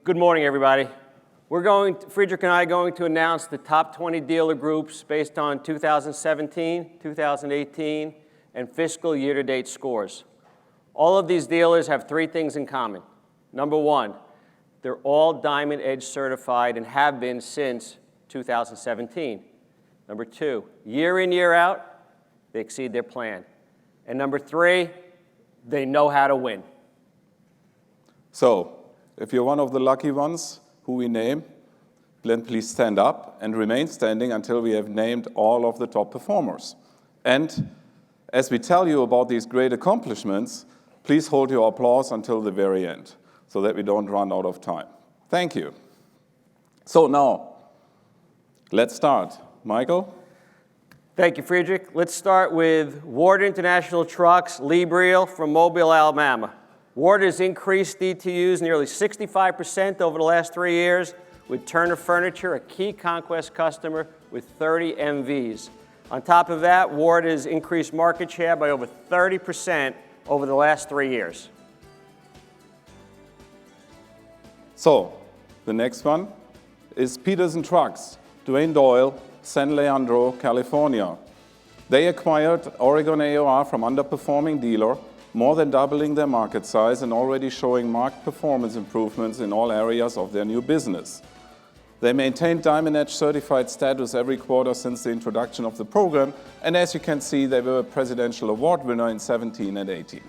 Good morning, everybody. Friedrich and I are going to announce the top 20 dealer groups based on 2017, 2018, and fiscal year-to-date scores. All of these dealers have three things in common. Number one, they're all Diamond Edge certified and have been since 2017. Number two, year in, year out, they exceed their plan. And number three, they know how to win. So, if you're one of the lucky ones who we name, then please stand up and remain standing until we have named all of the top performers. And as we tell you about these great accomplishments, please hold your applause until the very end so that we don't run out of time. Thank you. So now, let's start. Michael? Thank you, Friedrich. Let's start with Ward International Trucks, Lee Briel from Mobile, Alabama. Ward has increased DTUs nearly 65% over the last 3 years, with Turner Furniture, a key conquest customer with 30 MVs. On top of that, Ward has increased market share by over 30% over the last 3 years. So, the next one is Peterson Trucks, Dwayne Doyle, San Leandro, California. They acquired Oregon AOR from underperforming dealer, more than doubling their market size and already showing marked performance improvements in all areas of their new business. They maintained Diamond Edge certified status every quarter since the introduction of the program, and as you can see, they were a Presidential Award winner in 17 and 18.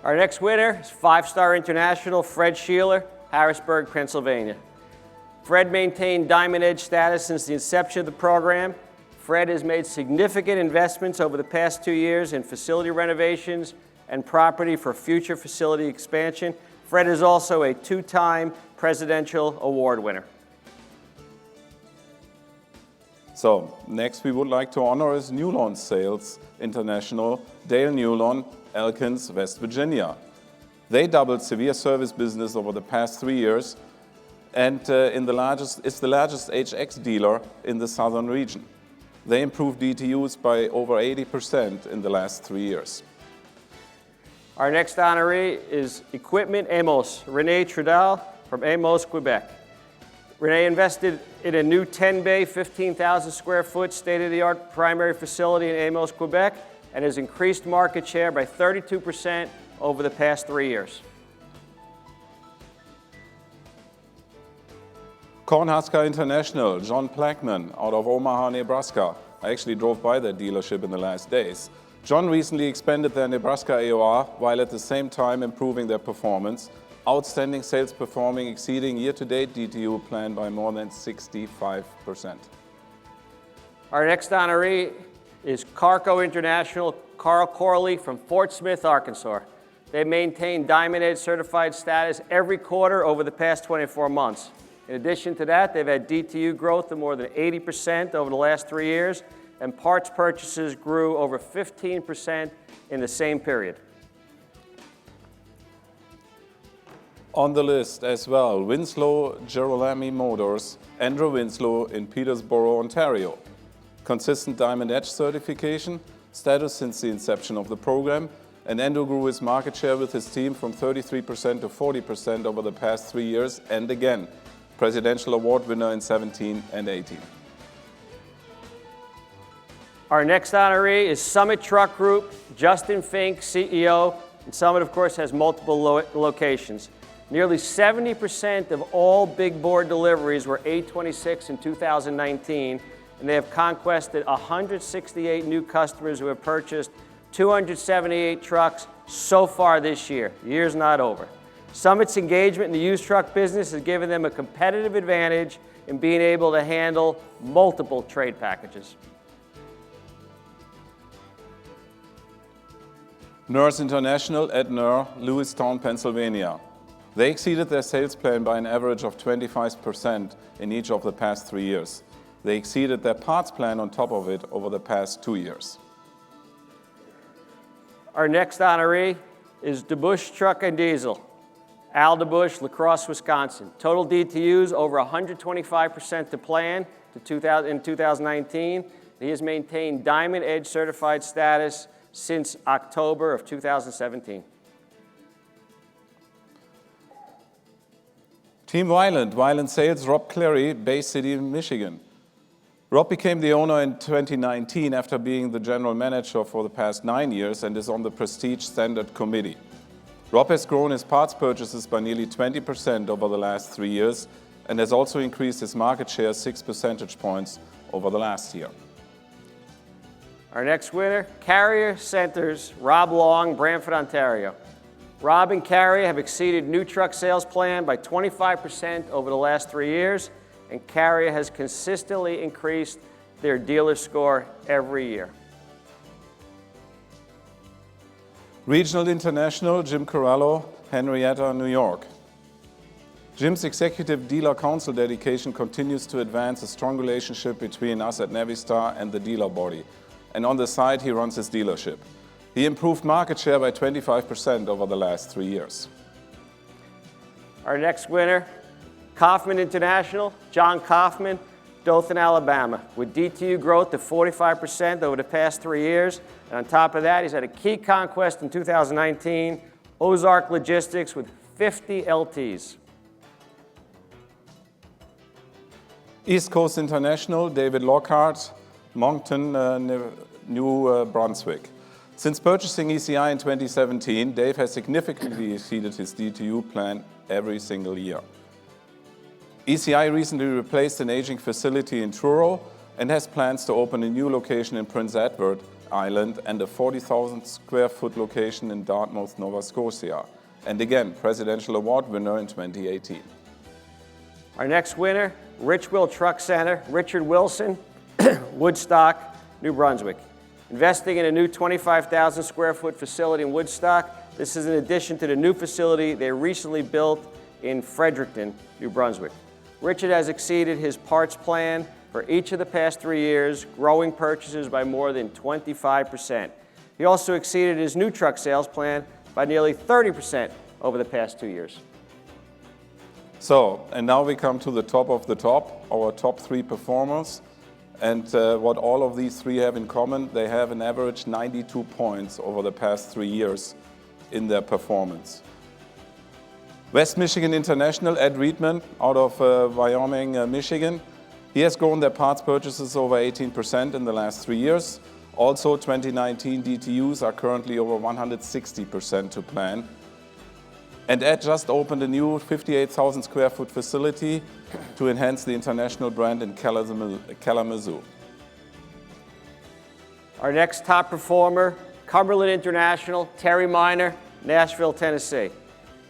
Our next winner is five-star international Fred Sheeler, Harrisburg, Pennsylvania. Fred maintained Diamond Edge status since the inception of the program. Fred has made significant investments over the past 2 years in facility renovations and property for future facility expansion. Fred is also a two-time Presidential Award winner. So, next we would like to honor is Newlawn Sales International, Dale Newlawn, Elkins, West Virginia. They doubled severe service business over the past 3 years and it's the largest HX dealer in the southern region. They improved DTUs by over 80% in the last 3 years. Our next honoree is Equipment Amos, Renee Trudal from Amos, Quebec. Renee invested in a new 10-bay, 15,000 square foot state-of-the-art primary facility in Amos, Quebec, and has increased market share by 32% over the past 3 years. Cornhusker International, John Plackman out of Omaha, Nebraska. I actually drove by that dealership in the last days. John recently expanded their Nebraska AOR while at the same time improving their performance. Outstanding sales performing exceeding year-to-date DTU plan by more than 65%. Our next honoree is Carco International, Carl Corley from Fort Smith, Arkansas. They maintained Diamond Edge certified status every quarter over the past 24 months. In addition to that, they've had DTU growth of more than 80% over the last 3 years, and parts purchases grew over 15% in the same period. On the list as well, Winslow Girolami Motors, Andrew Winslow in Peterborough, Ontario. Consistent Diamond Edge certification status since the inception of the program, and Andrew grew his market share with his team from 33% to 40% over the past 3 years, and again, Presidential Award winner in 17 and 18. Our next honoree is Summit Truck Group, Justin Fink, CEO, and Summit, of course, has multiple locations. Nearly 70% of all big bore deliveries were A26 in 2019, and they have conquested 168 new customers who have purchased 278 trucks so far this year. The year's not over. Summit's engagement in the used truck business has given them a competitive advantage in being able to handle multiple trade packages. Nurse International at NER, Lewistown, Pennsylvania. They exceeded their sales plan by an average of 25% in each of the past 3 years. They exceeded their parts plan on top of it over the past 2 years. Our next honoree is DeBusch Truck and Diesel, Al DeBusch, La Crosse, Wisconsin. Total DTUs over 125% to plan in 2019. He has maintained Diamond Edge certified status since October of 2017. Team Violent Sales, Rob Clary, Bay City, Michigan. Rob became the owner in 2019 after being the general manager for the past 9 years and is on the Prestige Standard Committee. Rob has grown his parts purchases by nearly 20% over the last 3 years and has also increased his market share 6 percentage points over the last year. Our next winner, Carrier Centers, Rob Long, Brantford, Ontario. Rob and Carrier have exceeded new truck sales plan by 25% over the last 3 years, and Carrier has consistently increased their dealer score every year. Regional International, Jim Corallo, Henrietta, New York. Jim's executive dealer council dedication continues to advance a strong relationship between us at Navistar and the dealer body. And on the side, he runs his dealership. He improved market share by 25% over the last 3 years. Our next winner, Kaufman International, John Kaufman, Dothan, Alabama, with DTU growth of 45% over the past 3 years. And on top of that, he's had a key conquest in 2019, Ozark Logistics with 50 LTs. East Coast International, David Lockhart, Moncton, New Brunswick. Since purchasing ECI in 2017, Dave has significantly exceeded his DTU plan every single year. ECI recently replaced an aging facility in Truro and has plans to open a new location in Prince Edward Island and a 40,000 square foot location in Dartmouth, Nova Scotia. And again, Presidential Award winner in 2018. Our next winner, Richville Truck Center, Richard Wilson, Woodstock, New Brunswick. Investing in a new 25,000 square foot facility in Woodstock. This is in addition to the new facility they recently built in Fredericton, New Brunswick. Richard has exceeded his parts plan for each of the past 3 years, growing purchases by more than 25%. He also exceeded his new truck sales plan by nearly 30% over the past 2 years. So, and now we come to the top of the top, our top 3 performers. And what all of these 3 have in common, they have an average 92 points over the past 3 years in their performance. West Michigan International, Ed Riedman, out of Wyoming, Michigan. He has grown their parts purchases over 18% in the last 3 years. Also, 2019 DTUs are currently over 160% to plan. And Ed just opened a new 58,000 square foot facility to enhance the international brand in Kalamazoo. Our next top performer, Cumberland International, Terry Miner, Nashville, Tennessee.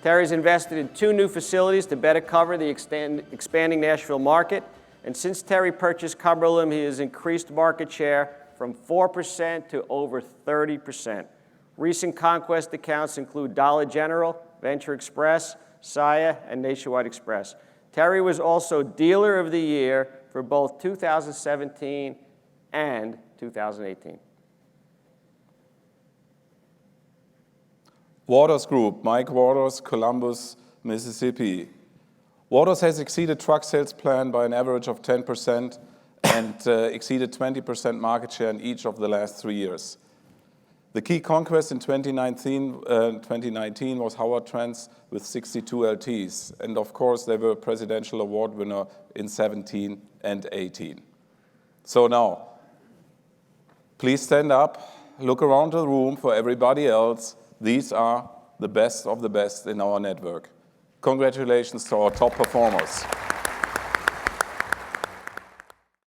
Terry's invested in 2 new facilities to better cover the expanding Nashville market. And since Terry purchased Cumberland, he has increased market share from 4% to over 30%. Recent conquest accounts include Dollar General, Venture Express, Saya, and Nationwide Express. Terry was also Dealer of the Year for both 2017 and 2018. Waters Group, Mike Waters, Columbus, Mississippi. Waters has exceeded truck sales plan by an average of 10% and exceeded 20% market share in each of the last 3 years. The key conquest in 2019 was Howard Trans with 62 LTs. And of course, they were a Presidential Award winner in 17 and 18. So now, please stand up, look around the room for everybody else. These are the best of the best in our network. Congratulations to our top performers.